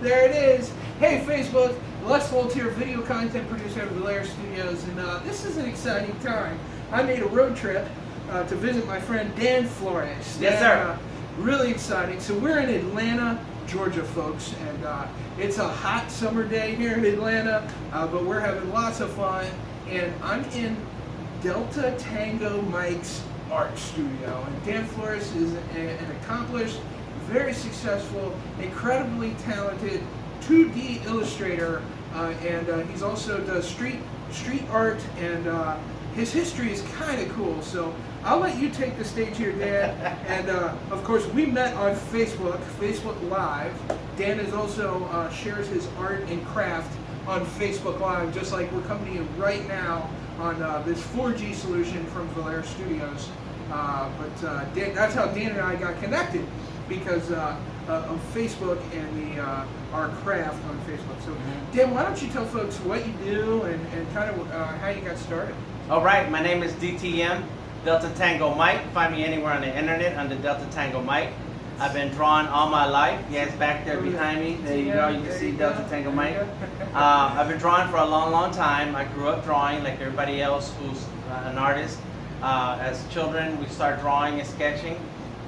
There it is. Hey Facebook, Les Fultz here, video content producer at Azalea Studios, and this is an exciting time. I made a road trip to visit my friend Dan Flores. Yes, sir. Really exciting. So we're in Atlanta, Georgia, folks, and it's a hot summer day here in Atlanta, but we're having lots of fun, and I'm in Delta Tango Mike's art studio, and Dan Flores is an accomplished, very successful, incredibly talented 2D illustrator, and he's also does street art, and his history is kind of cool. So I'll let you take the stage here, Dan. And of course, we met on Facebook Live. Dan is also shares his art and craft on Facebook Live, just like we're coming to you right now on this 4G solution from Azalea Studios. But Dan, that's how Dan and I got connected, because of Facebook and our craft on Facebook. So Dan, why don't you tell folks what you do and kind of how you got started? All right, my name is DTM, Delta Tango Mike. Find me anywhere on the internet under Delta Tango Mike. I've been drawing all my life. Yes, back there behind me. There you go. You can see Delta Tango Mike. I've been drawing for a long time. I grew up drawing like everybody else who's an artist. As children, we started drawing and sketching.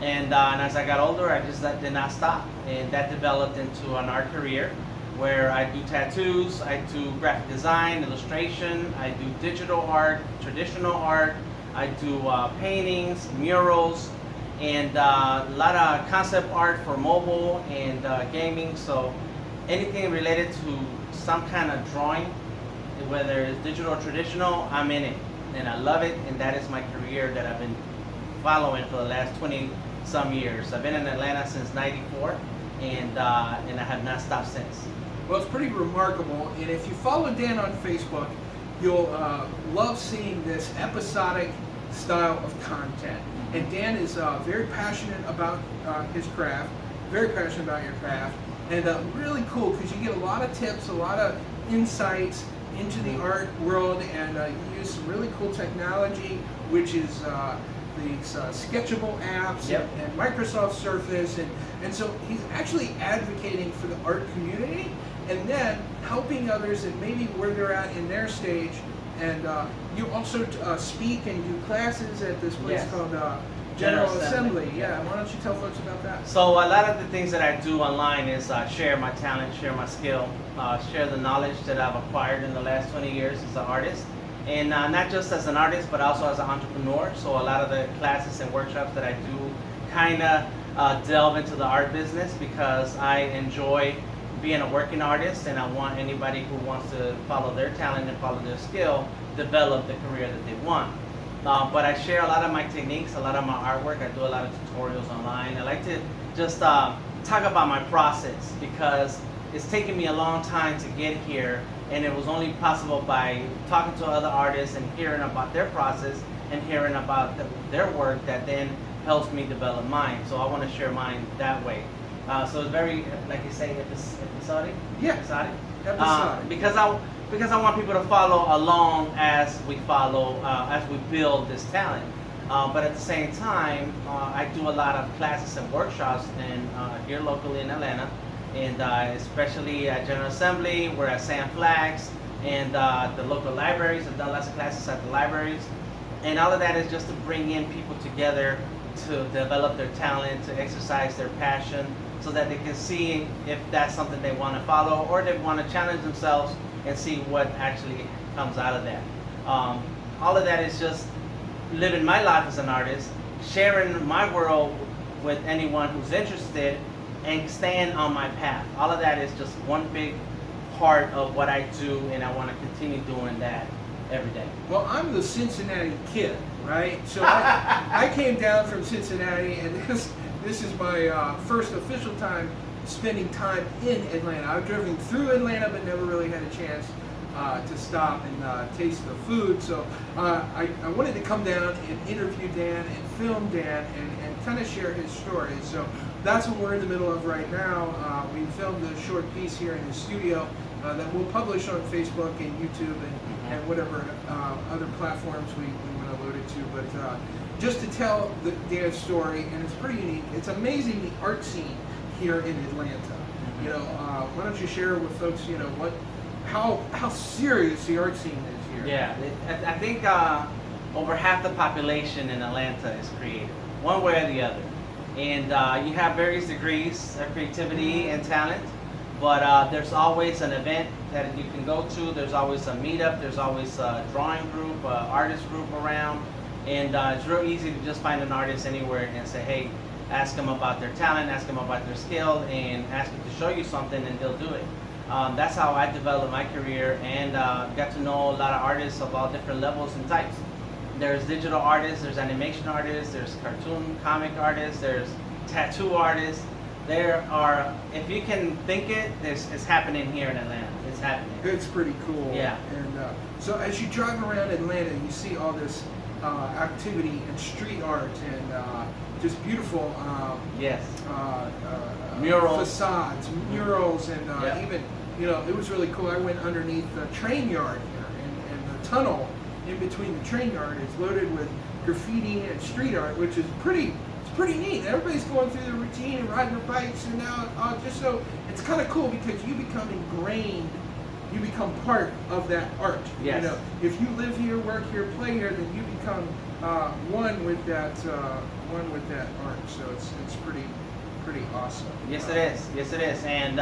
And as I got older, I just did not stop. And that developed into an art career where I do tattoos, I do graphic design, illustration, I do digital art, traditional art, I do paintings, murals, and a lot of concept art for mobile and gaming. So anything related to some kind of drawing, whether it's digital or traditional, I'm in it. And I love it, and that is my career that I've been following for the last 20 some years. I've been in Atlanta since '94, and I have not stopped since. Well, it's pretty remarkable, and if you follow Dan on Facebook, you'll love seeing this episodic style of content. And Dan is very passionate about his craft, very passionate about your craft, and really cool because you get a lot of tips, a lot of insights into the art world, and you use some really cool technology, which is these sketchable apps and Microsoft Surface, and so he's actually advocating for the art community and then helping others and maybe where they're at in their stage. And you also speak and do classes at this place called General Assembly. Yeah, why don't you tell folks about that? So a lot of the things that I do online is share my talent, share my skill, share the knowledge that I've acquired in the last 20 years as an artist. And not just as an artist, but also as an entrepreneur. So a lot of the classes and workshops that I do kind of delve into the art business because I enjoy being a working artist, and I want anybody who wants to follow their talent and follow their skill, develop the career that they want. But I share a lot of my techniques, a lot of my artwork. I do a lot of tutorials online. I like to just talk about my process because it's taken me a long time to get here, and it was only possible by talking to other artists and hearing about their process and hearing about their work that then helps me develop mine. So I want to share mine that way. So it's very, like you say, episodic? Yeah. Episodic? Episodic. Because I want people to follow along as we follow, as we build this talent. But at the same time, I do a lot of classes and workshops here locally in Atlanta, and especially at General Assembly, we're at Sam Flags, and the local libraries. I've done lots of classes at the libraries. And all of that is just to bring in people together to develop their talent, to exercise their passion, so that they can see if that's something they want to follow or they want to challenge themselves and see what actually comes out of that. All of that is just living my life as an artist, sharing my world with anyone who's interested, and staying on my path. All of that is just one big part of what I do, and I want to continue doing that every day. Well, I'm the Cincinnati kid, right? So I came down from Cincinnati, and this is my first official time spending time in Atlanta. I've driven through Atlanta, but never really had a chance to stop and taste the food. So I wanted to come down and interview Dan and film Dan and kind of share his story. So that's what we're in the middle of right now. We filmed a short piece here in his studio that we'll publish on Facebook and YouTube and whatever other platforms we want to load it to. But just to tell Dan's story, and it's pretty unique. It's amazing, the art scene here in Atlanta. You know, why don't you share with folks, you know, how serious the art scene is here? Yeah, I think over half the population in Atlanta is creative, one way or the other. And you have various degrees of creativity and talent, but there's always an event that you can go to. There's always a meetup. There's always a drawing group, artist group around. And it's real easy to just find an artist anywhere and say, hey, ask them about their talent, ask them about their skill, and ask them to show you something, and they'll do it. That's how I developed my career, and got to know a lot of artists of all different levels and types. There's digital artists, there's animation artists, there's cartoon comic artists, there's tattoo artists. There are, if you can think it, it's happening here in Atlanta. It's happening. It's pretty cool. Yeah. And so as you drive around Atlanta, you see all this activity and street art and just beautiful Yes. Murals. facades, murals, and Yeah. even, you know, it was really cool. I went underneath the train yard here, and the tunnel in between the train yard is loaded with graffiti and street art, which is pretty neat. Everybody's going through the routine and riding their bikes, and now just so it's kind of cool because you become ingrained, you become part of that art. Yes. You know, if you live here, work here, play here, then you become one with that art. So it's pretty awesome. Yes, it is. Yes, it is. And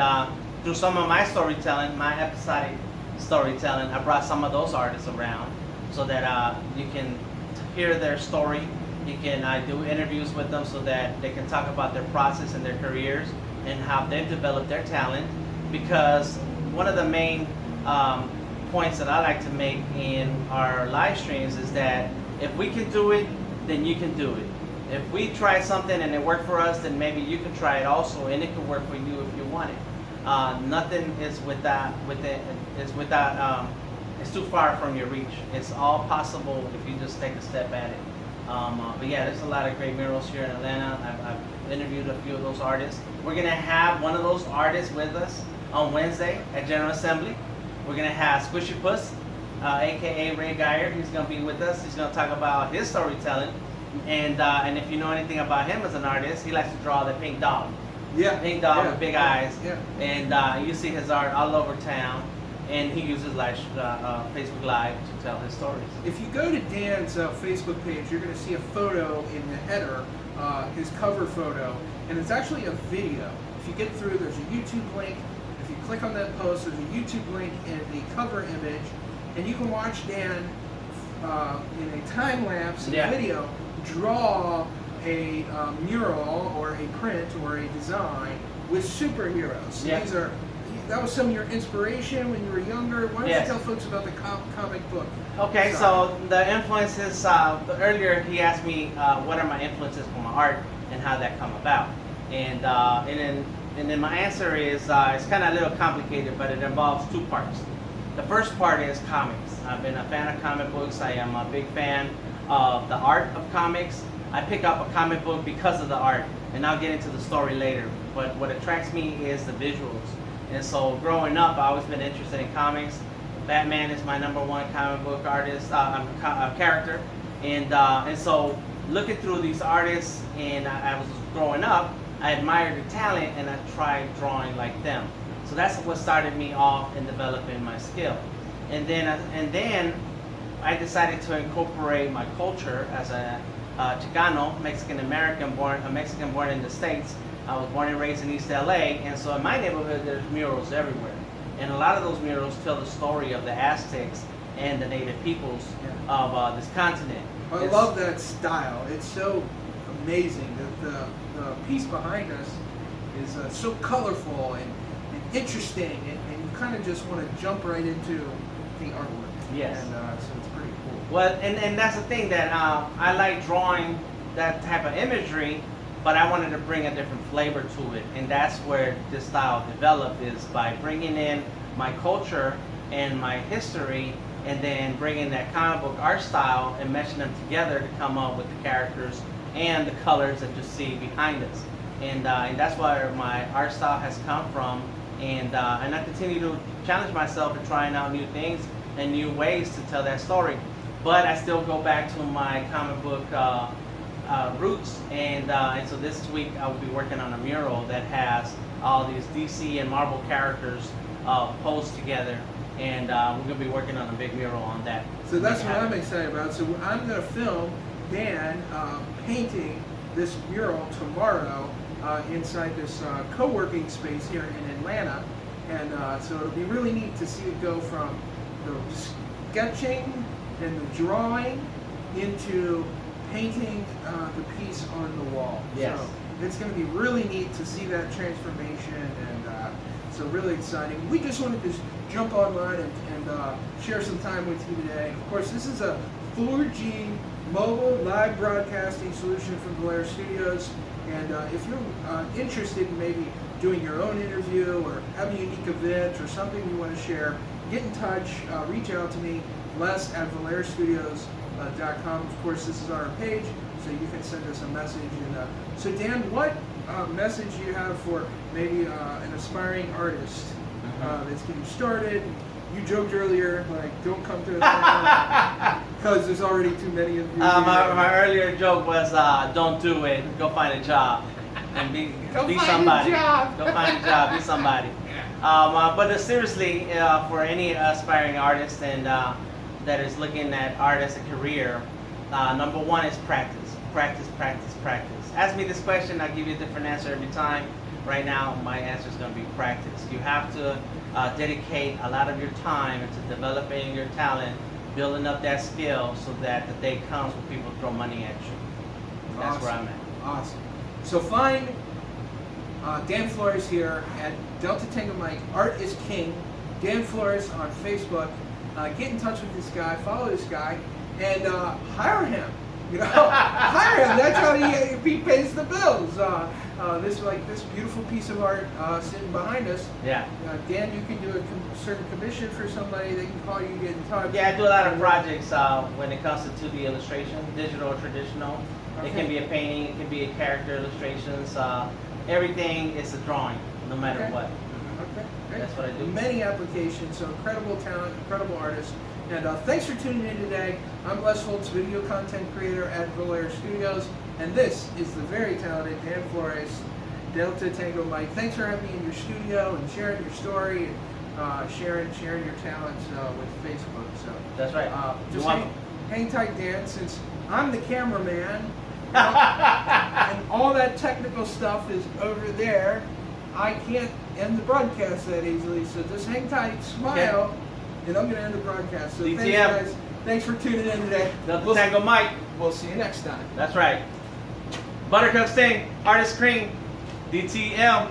through some of my storytelling, my episodic storytelling, I brought some of those artists around so that you can hear their story. You can do interviews with them so that they can talk about their process and their careers and how they've developed their talent. Because one of the main points that I like to make in our live streams is that if we can do it, then you can do it. If we try something and it worked for us, then maybe you can try it also, and it can work for you if you want it. Nothing is it's too far from your reach. It's all possible if you just take a step at it. But yeah, there's a lot of great murals here in Atlanta. I've interviewed a few of those artists. We're gonna have one of those artists with us on Wednesday at General Assembly. We're gonna have Squishy Puss, aka Ray Geyer. He's gonna be with us. He's gonna talk about his storytelling. And if you know anything about him as an artist, he likes to draw the pink dog. Yeah. Pink dog with big eyes. Yeah. And you see his art all over town. And he uses Facebook Live to tell his stories. If you go to Dan's Facebook page, you're going to see a photo in the header, his cover photo, and it's actually a video. If you get through, there's a YouTube link. If you click on that post, there's a YouTube link and the cover image, and you can watch Dan in a time lapse video draw a mural or a print or a design with superheroes. So these are. That was some of your inspiration when you were younger. Why don't you tell folks about the comic book? Okay, so the influences, earlier he asked me what are my influences for my art and how that come about. And then my answer is, it's kind of a little complicated, but it involves two parts. The first part is comics. I've been a fan of comic books. I am a big fan of the art of comics. I pick up a comic book because of the art, and I'll get into the story later. But what attracts me is the visuals. And so growing up, I've always been interested in comics. Batman is my #1 comic book artist, character. And so looking through these artists, and I was growing up, I admired the talent and I tried drawing like them. So that's what started me off in developing my skill. And then I decided to incorporate my culture as a Chicano, Mexican American, a Mexican born in the States. I was born and raised in East LA, and so in my neighborhood there's murals everywhere. And a lot of those murals tell the story of the Aztecs and the native peoples of this continent. I love that style. It's so amazing that the piece behind us is so colorful and interesting, and you kind of just want to jump right into the artwork. Yes. And so it's pretty cool. Well, and that's the thing that I like drawing that type of imagery, but I wanted to bring a different flavor to it, and that's where this style developed, is by bringing in my culture and my history, and then bringing that comic book art style and meshing them together to come up with the characters and the colors that you see behind us. And that's where my art style has come from, and I continue to challenge myself in trying out new things and new ways to tell that story. But I still go back to my comic book roots, and so this week I will be working on a mural that has all these DC and Marvel characters posed together, and we're going to be working on a big mural on that. So that's what I'm excited about. So I'm going to film Dan painting this mural tomorrow inside this co-working space here in Atlanta. And so it'll be really neat to see it go from the sketching and the drawing into painting the piece on the wall. Yes. So it's going to be really neat to see that transformation, and so really exciting. We just wanted to jump online and share some time with you today. Of course, this is a 4G mobile live broadcasting solution from Azalea Studios, and if you're interested in maybe doing your own interview or have a unique event or something you want to share, get in touch, reach out to me, les@azaleastudios.com. Of course, this is our page, so you can send us a message. And so Dan, what message do you have for maybe an aspiring artist that's getting started? You joked earlier, like, don't come to Atlanta because there's already too many of you. My earlier joke was, don't do it, go find a job. And be somebody. Go find a job, be somebody. But seriously, for any aspiring artist and that is looking at art as a career, number one is practice. Practice, practice, practice. Ask me this question, I'll give you a different answer every time. Right now, my answer is going to be practice. You have to dedicate a lot of your time into developing your talent, building up that skill so that the day comes when people throw money at you. That's Awesome. where I'm at. Awesome. So find Dan Flores here at Delta Tango Mike. Art is King. Dan Flores on Facebook. Get in touch with this guy. Follow this guy, and hire him. You know, hire him. That's how he pays the bills. This beautiful piece of art sitting behind us. Yeah. Dan, you can do a certain commission for somebody. They can call you, get in touch. Yeah, I do a lot of projects when it comes to 2D illustration, digital or traditional. Okay. It can be a painting, it can be a character illustrations. Everything is a drawing, no matter Okay. what. Okay, great. That's what I do. Many applications, so incredible talent, incredible artist. And thanks for tuning in today. I'm Les Fultz, video content creator at Azalea Studios, and this is the very talented Dan Flores, Delta Tango Mike. Thanks for having me in your studio and sharing your story and sharing your talents with Facebook. So That's right. just hang tight, Dan, since I'm the cameraman. And all that technical stuff is over there. I can't end the broadcast that easily, so just hang tight, smile, and I'm going to end the broadcast. So thanks, DTM. guys. Thanks for tuning in today. Delta Tango Mike. We'll see you next time. That's right. Buttercup Sting, Artist Cream, DTM.